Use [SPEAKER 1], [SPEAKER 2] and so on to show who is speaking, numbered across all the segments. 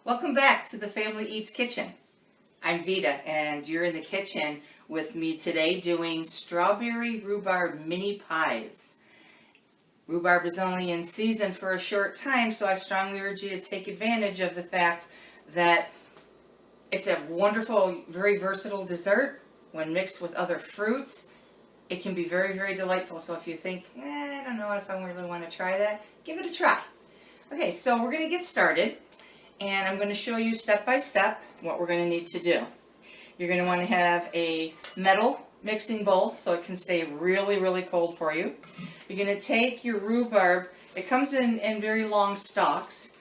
[SPEAKER 1] Welcome back to the Family Eats Kitchen. I'm Vita and you're in the kitchen with me today doing strawberry rhubarb mini pies. Rhubarb is only in season for a short time, so I strongly urge you to take advantage of the fact that it's a wonderful, very versatile dessert. When mixed with other fruits, it can be very, very delightful. So if you think, I don't know if I really want to try that, give it a try. Okay, so we're going to get started. And I'm going to show you step by step what we're going to need to do. You're going to want to have a metal mixing bowl so it can stay really, really cold for you. You're going to take your rhubarb. It comes in very long stalks.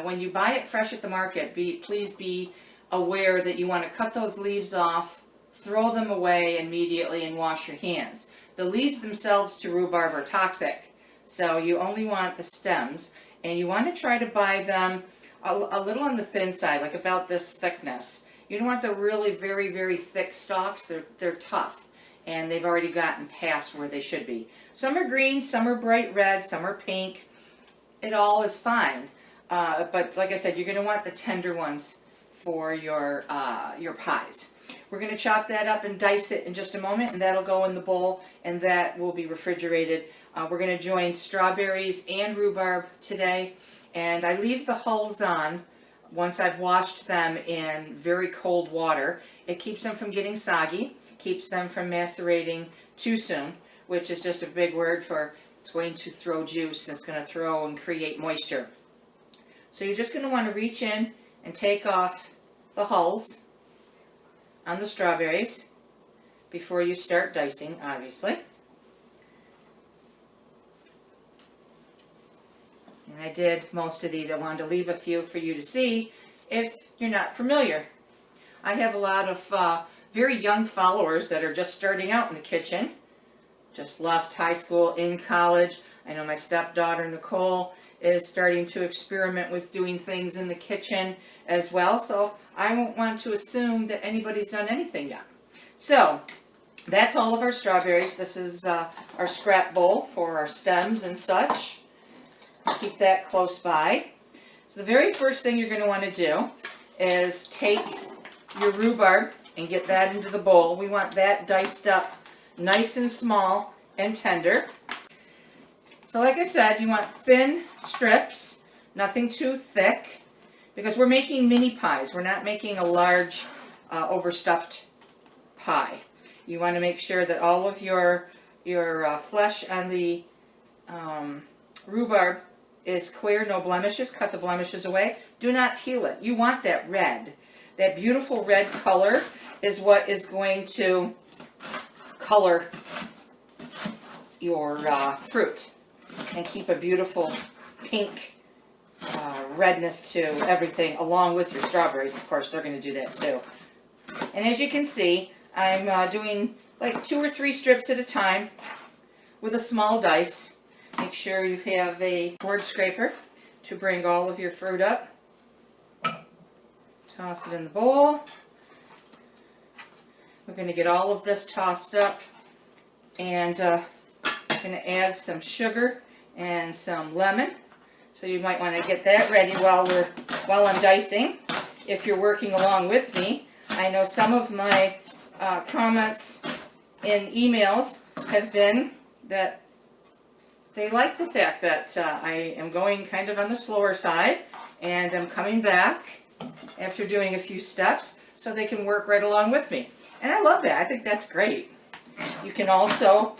[SPEAKER 1] When you buy it fresh at the market, please be aware that you want to cut those leaves off, throw them away immediately, and wash your hands. The leaves themselves to rhubarb are toxic, so you only want the stems, and you want to try to buy them a little on the thin side, like about this thickness. You don't want the really very, very thick stalks. They're tough, and they've already gotten past where they should be. Some are green, some are bright red, some are pink. It all is fine. But like I said, you're going to want the tender ones for your pies. We're going to chop that up and dice it in just a moment, and that'll go in the bowl, and that will be refrigerated. We're going to join strawberries and rhubarb today. And I leave the hulls on once I've washed them in very cold water. It keeps them from getting soggy, keeps them from macerating too soon, which is just a big word for it's going to throw juice, it's going to throw and create moisture. So you're just going to want to reach in and take off the hulls on the strawberries before you start dicing, obviously. And I did most of these. I wanted to leave a few for you to see if you're not familiar. I have a lot of very young followers that are just starting out in the kitchen. Just left high school, in college. I know my stepdaughter Nicole is starting to experiment with doing things in the kitchen as well. So I won't want to assume that anybody's done anything yet. So that's all of our strawberries. This is our scrap bowl for our stems and such. Keep that close by. So the very first thing you're going to want to do is take your rhubarb and get that into the bowl. We want that diced up nice and small and tender. So like I said, you want thin strips, nothing too thick, because we're making mini pies. We're not making a large overstuffed pie. You want to make sure that all of your flesh on the rhubarb is clear, no blemishes. Cut the blemishes away. Do not peel it. You want that red. That beautiful red color is what is going to color your fruit and keep a beautiful pink redness to everything, along with your strawberries. Of course, they're going to do that too. And as you can see, I'm doing like 2 or 3 strips at a time with a small dice. Make sure you have a board scraper to bring all of your fruit up. Toss it in the bowl. We're going to get all of this tossed up, and I'm going to add some sugar and some lemon. So you might want to get that ready while I'm dicing. If you're working along with me, I know some of my comments in emails have been that they like the fact that I am going kind of on the slower side, and I'm coming back after doing a few steps so they can work right along with me. And I love that. I think that's great. You can also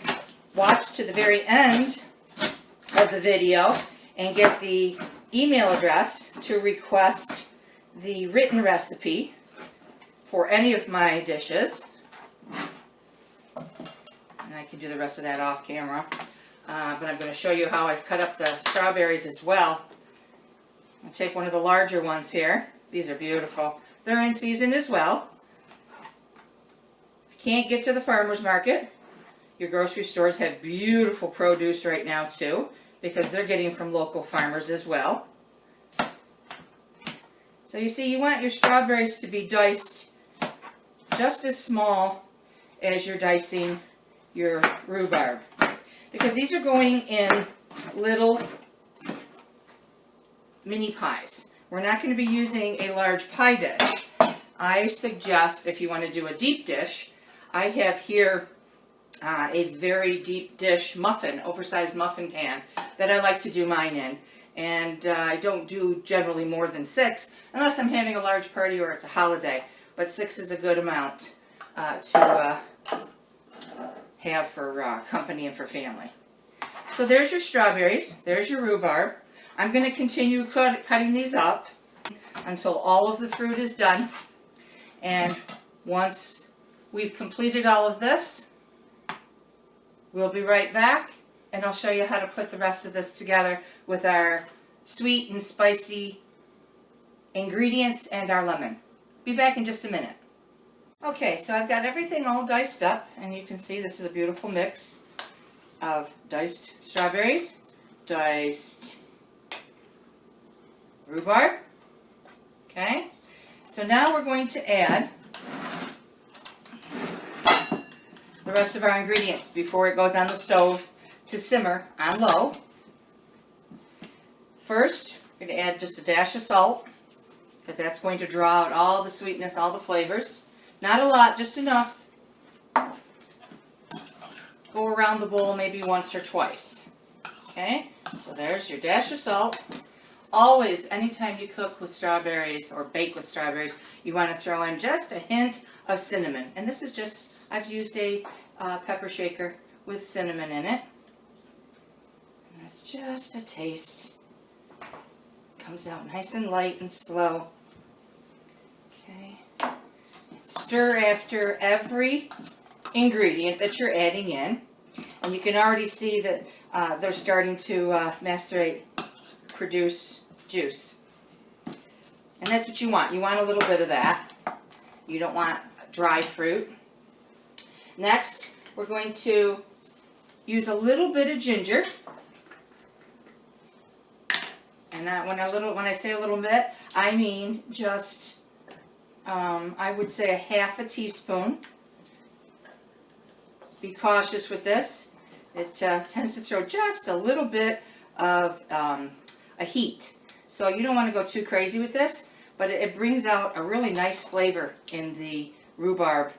[SPEAKER 1] watch to the very end of the video and get the email address to request the written recipe for any of my dishes. And I can do the rest of that off camera. But I'm going to show you how I cut up the strawberries as well. I'll take one of the larger ones here. These are beautiful. They're in season as well. If you can't get to the farmer's market, your grocery stores have beautiful produce right now too, because they're getting from local farmers as well. So you see, you want your strawberries to be diced just as small as you're dicing your rhubarb, because these are going in little mini pies. we're not going to be using a large pie dish. I suggest if you want to do a deep dish, I have here a very deep dish muffin, oversized muffin pan that I like to do mine in. And I don't do generally more than 6 unless I'm having a large party or it's a holiday. But 6 is a good amount to have for company and for family. So there's your strawberries, there's your rhubarb. I'm going to continue cutting these up until all of the fruit is done. And once we've completed all of this, we'll be right back and I'll show you how to put the rest of this together with our sweet and spicy ingredients and our lemon. Be back in just a minute. Okay, so I've got everything all diced up, and you can see this is a beautiful mix of diced strawberries, diced rhubarb. Okay, so now we're going to add the rest of our ingredients before it goes on the stove to simmer on low. First, we're going to add just a dash of salt, because that's going to draw out all the sweetness, all the flavors. Not a lot, just enough. Go around the bowl maybe once or twice. Okay, so there's your dash of salt. Always, anytime you cook with strawberries or bake with strawberries, you want to throw in just a hint of cinnamon. And this is just, I've used a pepper shaker with cinnamon in it. And it's just a taste. Comes out nice and light and slow. Okay. Stir after every ingredient that you're adding in. And you can already see that they're starting to macerate, produce juice. And that's what you want. You want a little bit of that. You don't want dry fruit. Next, we're going to use a little bit of ginger. And that when I say a little bit, I mean just, I would say a half a teaspoon. Be cautious with this. It tends to throw just a little bit of a heat. So you don't want to go too crazy with this, but it brings out a really nice flavor in the rhubarb.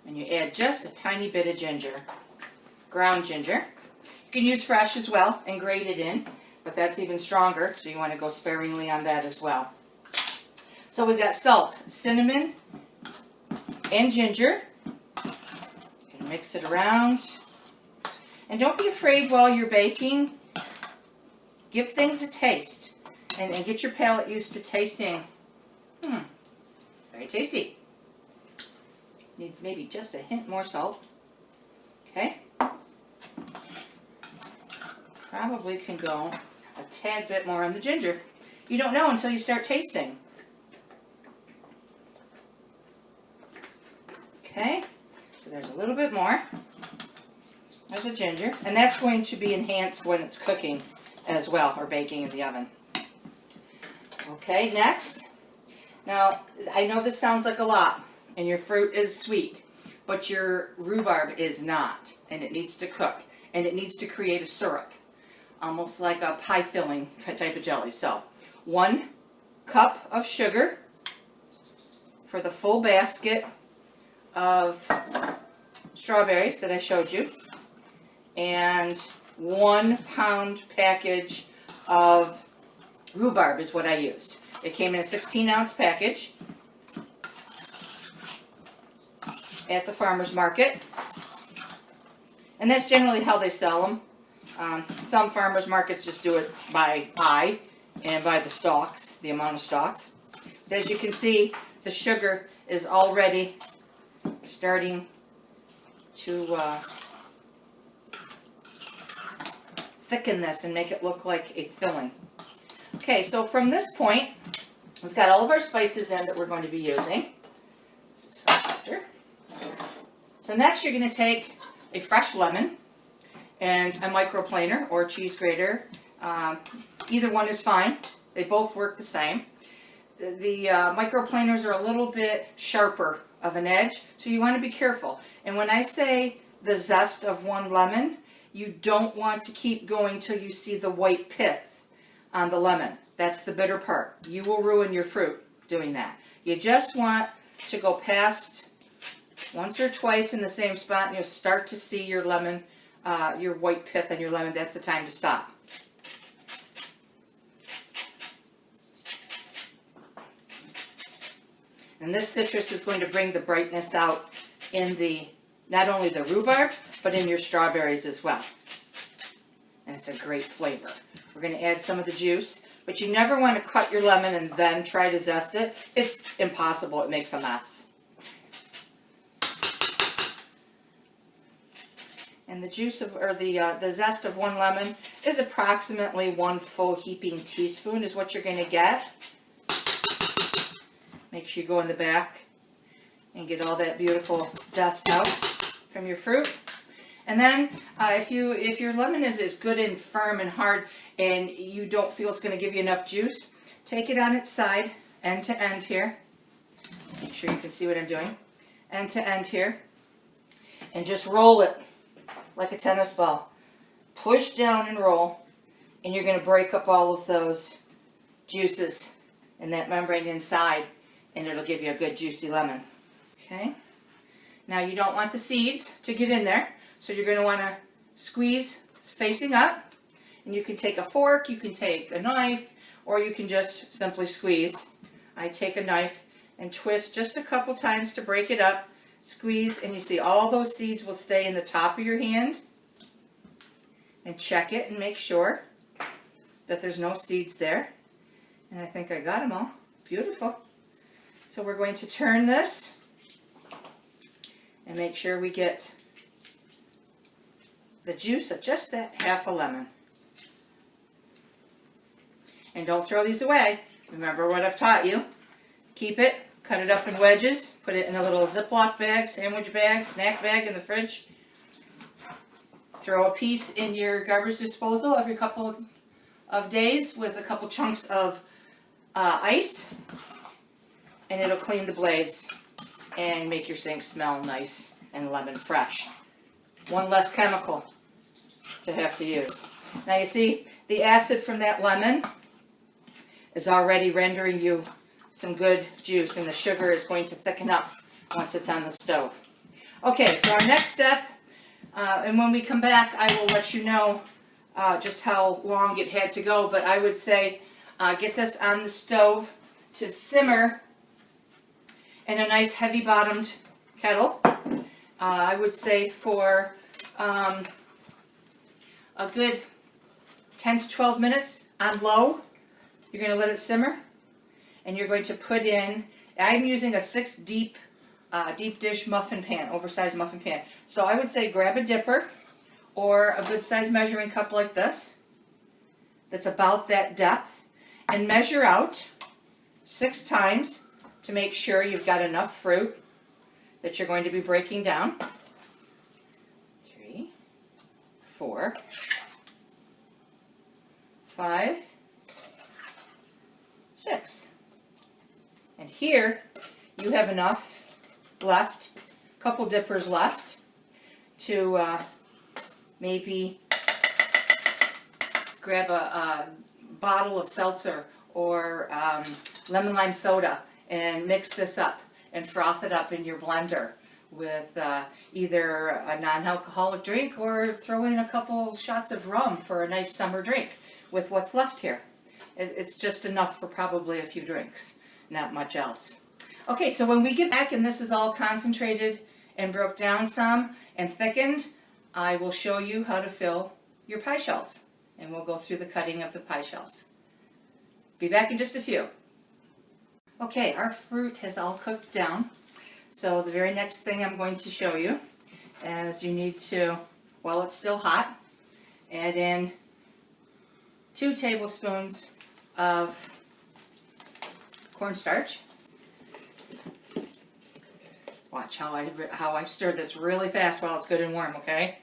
[SPEAKER 1] And you add just a tiny bit of ginger, ground ginger. You can use fresh as well and grate it in. But that's even stronger, so you want to go sparingly on that as well. So we've got salt, cinnamon, and ginger. You're going to mix it around. And don't be afraid while you're baking. Give things a taste. And get your palate used to tasting. Very tasty. Needs maybe just a hint more salt. Okay. Probably can go a tad bit more on the ginger. You don't know until you start tasting. Okay, so there's a little bit more. There's the ginger, and that's going to be enhanced when it's cooking as well, or baking in the oven. Okay, next. Now, I know this sounds like a lot, and your fruit is sweet, but your rhubarb is not, and it needs to cook, and it needs to create a syrup. Almost like a pie filling type of jelly. So 1 cup of sugar for the full basket of strawberries that I showed you, and 1 pound package of rhubarb is what I used. It came in a 16-ounce package at the farmer's market, and that's generally how they sell them. Some farmers markets just do it by eye and by the stalks, the amount of stalks. But as you can see, the sugar is already starting to thicken this and make it look like a filling. Okay, so from this point, we've got all of our spices in that we're going to be using. This is for after. So next you're going to take a fresh lemon and a microplaner or cheese grater. Either one is fine. They both work the same. The microplaners are a little bit sharper of an edge, so you want to be careful. And when I say the zest of 1 lemon, you don't want to keep going till you see the white pith on the lemon. That's the bitter part. You will ruin your fruit doing that. You just want to go past once or twice in the same spot, and you'll start to see your lemon, your white pith on your lemon. That's the time to stop. And this citrus is going to bring the brightness out in the, not only the rhubarb, but in your strawberries as well. And it's a great flavor. We're going to add some of the juice, but you never want to cut your lemon and then try to zest it. It's impossible. It makes a mess. And the juice of, or the zest of one lemon is approximately 1 full heaping teaspoon is what you're going to get. Make sure you go in the back and get all that beautiful zest out from your fruit. And then if your lemon is good and firm and hard and you don't feel it's going to give you enough juice, take it on its side, end to end here. Make sure you can see what I'm doing. End to end here. And just roll it like a tennis ball. Push down and roll, and you're going to break up all of those juices in that membrane inside, and it'll give you a good juicy lemon. Okay. Now you don't want the seeds to get in there, so you're going to want to squeeze facing up, and you can take a fork, you can take a knife, or you can just simply squeeze. I take a knife and twist just a couple times to break it up, squeeze, and you see all those seeds will stay in the top of your hand. And check it and make sure that there's no seeds there. And I think I got them all. Beautiful. So we're going to turn this and make sure we get the juice of just that half a lemon. And don't throw these away. Remember what I've taught you. Keep it, cut it up in wedges, put it in a little Ziploc bag, sandwich bag, snack bag in the fridge. Throw a piece in your garbage disposal every couple of days with a couple chunks of ice, and it'll clean the blades and make your sink smell nice and lemon fresh. One less chemical to have to use. Now you see the acid from that lemon is already rendering you some good juice, and the sugar is going to thicken up once it's on the stove. Okay, so our next step, and when we come back, I will let you know just how long it had to go, but I would say get this on the stove to simmer in a nice heavy-bottomed kettle. I would say for a good 10 to 12 minutes on low. You're going to let it simmer, and you're going to put in, I'm using a 6 deep dish muffin pan, oversized muffin pan. So I would say grab a dipper or a good sized measuring cup like this that's about that depth, and measure out 6 times to make sure you've got enough fruit that you're going to be breaking down. 3, 4, 5, 6. And here you have enough left, a couple dippers left, to maybe grab a bottle of seltzer or lemon lime soda and mix this up and froth it up in your blender with either a non-alcoholic drink, or throw in a couple shots of rum for a nice summer drink with what's left here. It's just enough for probably a few drinks, not much else. Okay, so when we get back and this is all concentrated and broke down some and thickened, I will show you how to fill your pie shells, and we'll go through the cutting of the pie shells. Be back in just a few. Okay, our fruit has all cooked down, so the very next thing I'm going to show you is you need to, while it's still hot, add in 2 tablespoons of cornstarch. Watch how I stir this really fast while it's good and warm, okay?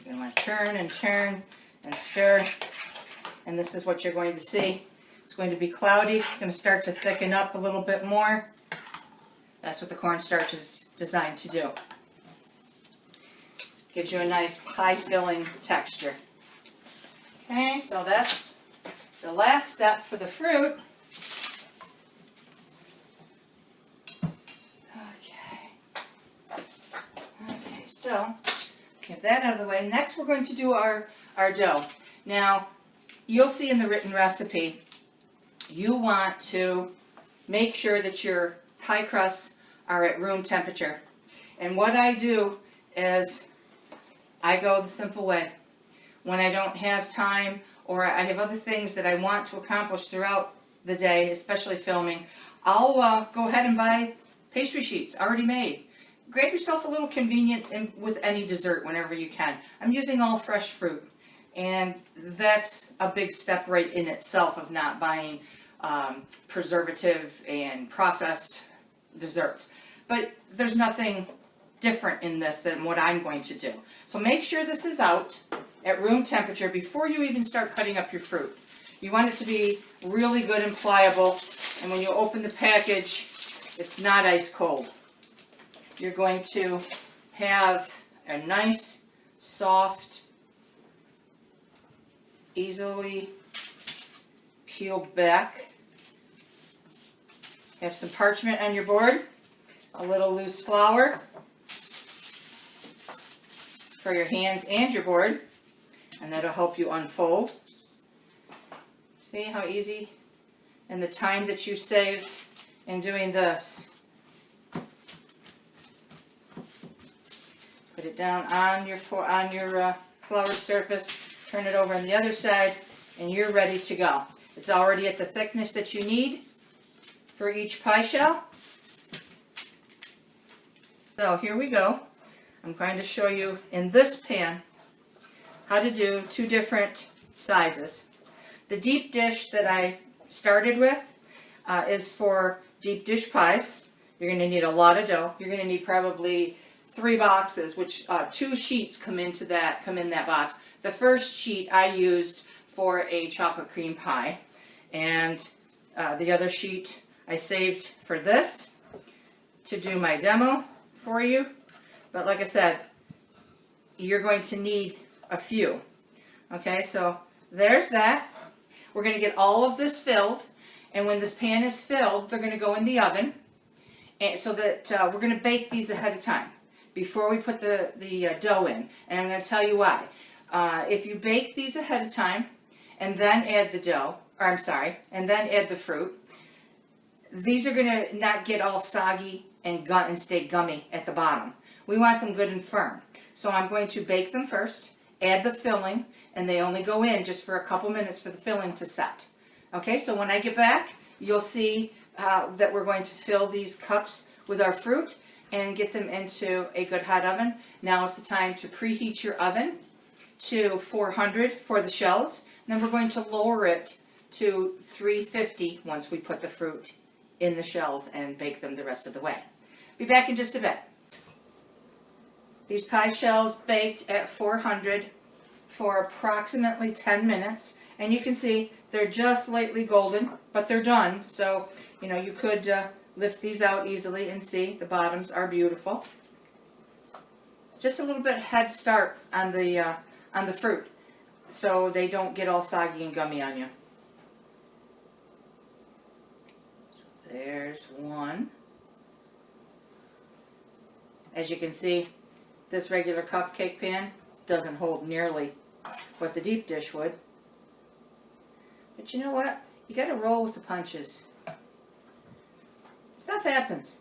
[SPEAKER 1] You're going to turn and turn and stir, and this is what you're going to see. It's going to be cloudy. It's going to start to thicken up a little bit more. That's what the cornstarch is designed to do. Gives you a nice pie filling texture. Okay, so that's the last step for the fruit. Okay, so get that out of the way. Next we're going to do our dough. Now, you'll see in the written recipe, you want to make sure that your pie crusts are at room temperature. And what I do is I go the simple way. When I don't have time or I have other things that I want to accomplish throughout the day, especially filming, I'll go ahead and buy pastry sheets already made. Grab yourself a little convenience with any dessert whenever you can. I'm using all fresh fruit, and that's a big step right in itself of not buying preservative and processed desserts. But there's nothing different in this than what I'm going to do. So make sure this is out at room temperature before you even start cutting up your fruit. You want it to be really good and pliable, and when you open the package, it's not ice cold. You're going to have a nice, soft, easily peeled back. Have some parchment on your board, a little loose flour for your hands and your board, and that'll help you unfold. See how easy, and the time that you save in doing this. Put it down on your floured surface, turn it over on the other side, and you're ready to go. It's already at the thickness that you need for each pie shell. So here we go. I'm going to show you in this pan how to do two different sizes. The deep dish that I started with is for deep dish pies. You're going to need a lot of dough. You're going to need probably 3 boxes, which 2 sheets come in that box. The first sheet I used for a chocolate cream pie, and the other sheet I saved for this to do my demo for you. But like I said, you're going to need a few. Okay, so there's that. We're going to get all of this filled, and when this pan is filled, they're going to go in the oven, and so that we're going to bake these ahead of time before we put the dough in. And I'm going to tell you why. If you bake these ahead of time and then add the dough, and then add the fruit, these are going to not get all soggy and stay gummy at the bottom. We want them good and firm. So I'm going to bake them first, add the filling, and they only go in just for a couple minutes for the filling to set. Okay, so when I get back, you'll see that we're going to fill these cups with our fruit and get them into a good hot oven. Now is the time to preheat your oven to 400 for the shells. And then we're going to lower it to 350 once we put the fruit in the shells and bake them the rest of the way. Be back in just a bit. These pie shells baked at 400 for approximately 10 minutes. And you can see they're just lightly golden, but they're done. So, you could lift these out easily and see the bottoms are beautiful. Just a little bit head start on the fruit, so they don't get all soggy and gummy on you. So there's one. As you can see, this regular cupcake pan doesn't hold nearly what the deep dish would. But you know what? You got to roll with the punches. Stuff happens.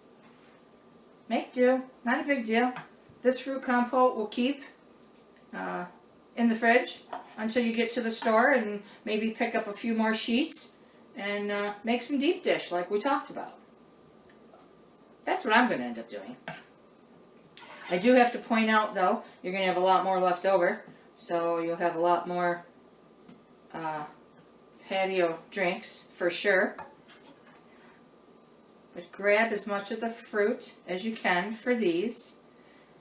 [SPEAKER 1] Make do. Not a big deal. This fruit compote will keep in the fridge until you get to the store and maybe pick up a few more sheets and make some deep dish like we talked about. That's what I'm going to end up doing. I do have to point out, though, you're going to have a lot more left over, so you'll have a lot more patio drinks for sure. But grab as much of the fruit as you can for these,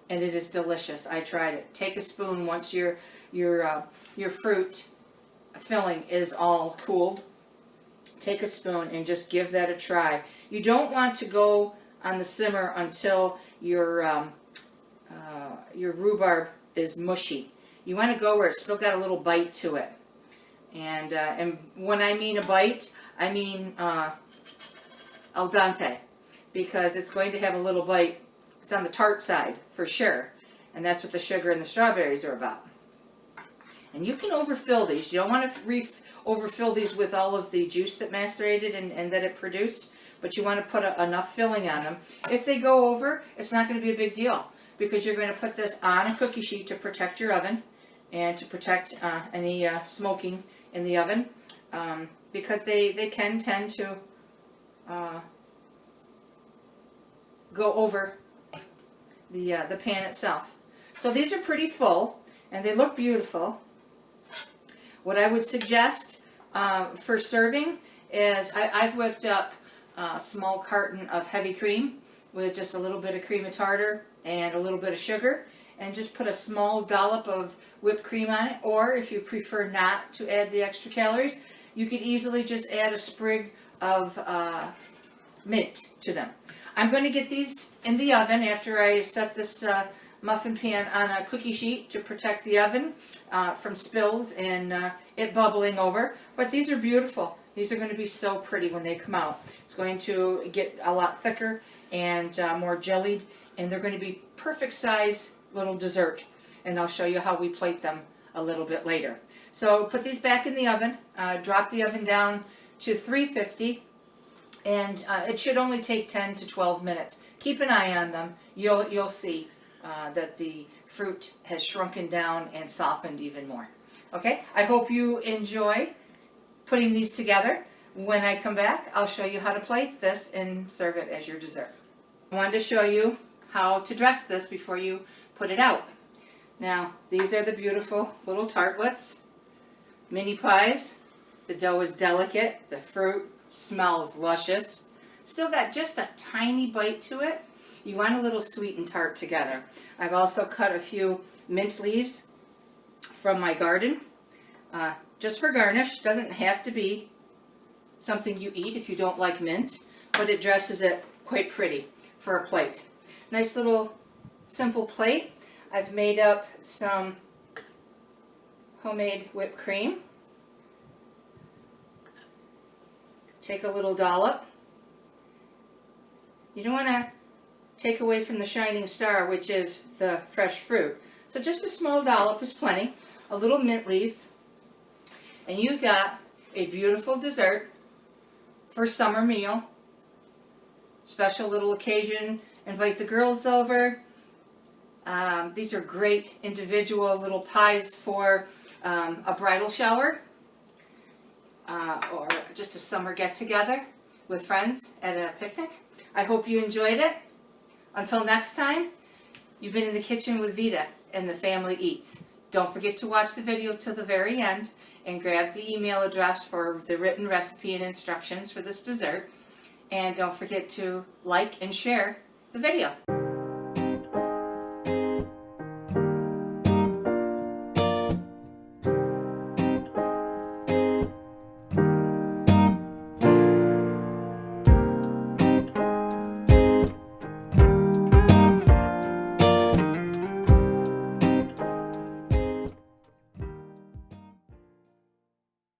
[SPEAKER 1] and it is delicious. I tried it. Take a spoon once your fruit filling is all cooled. Take a spoon and just give that a try. You don't want to go on the simmer until your rhubarb is mushy. You want to go where it's still got a little bite to it. And when I mean a bite, I mean al dente, because it's going to have a little bite. It's on the tart side for sure, and that's what the sugar and the strawberries are about. And you can overfill these. You don't want to overfill these with all of the juice that macerated and that it produced, but you want to put enough filling on them. If they go over, it's not going to be a big deal, because you're going to put this on a cookie sheet to protect your oven and to protect any smoking in the oven, because they can tend to go over the pan itself. So these are pretty full, and they look beautiful. What I would suggest for serving is I've whipped up a small carton of heavy cream with just a little bit of cream of tartar and a little bit of sugar, and just put a small dollop of whipped cream on it. Or if you prefer not to add the extra calories, you could easily just add a sprig of mint to them. I'm going to get these in the oven after I set this muffin pan on a cookie sheet to protect the oven from spills and it bubbling over. But these are beautiful. These are going to be so pretty when they come out. It's going to get a lot thicker and more jellied, and they're going to be perfect size little dessert. And I'll show you how we plate them a little bit later. So put these back in the oven, drop the oven down to 350, and it should only take 10 to 12 minutes. Keep an eye on them. You'll see that the fruit has shrunken down and softened even more. Okay, I hope you enjoy putting these together. When I come back, I'll show you how to plate this and serve it as your dessert. I wanted to show you how to dress this before you put it out. Now, these are the beautiful little tartlets, mini pies. The dough is delicate, the fruit smells luscious. Still got just a tiny bite to it. You want a little sweet and tart together. I've also cut a few mint leaves from my garden, just for garnish. Doesn't have to be something you eat if you don't like mint, but it dresses it quite pretty for a plate. Nice little simple plate. I've made up some homemade whipped cream. Take a little dollop. You don't want to take away from the shining star, which is the fresh fruit. So just a small dollop is plenty. A little mint leaf. And you've got a beautiful dessert for summer meal. Special little occasion. Invite the girls over. These are great individual little pies for a bridal shower or just a summer get-together with friends at a picnic. I hope you enjoyed it. Until next time, you've been in the kitchen with Vita and the family eats. Don't forget to watch the video till the very end and grab the email address for the written recipe and instructions for this dessert. And don't forget to like and share the video.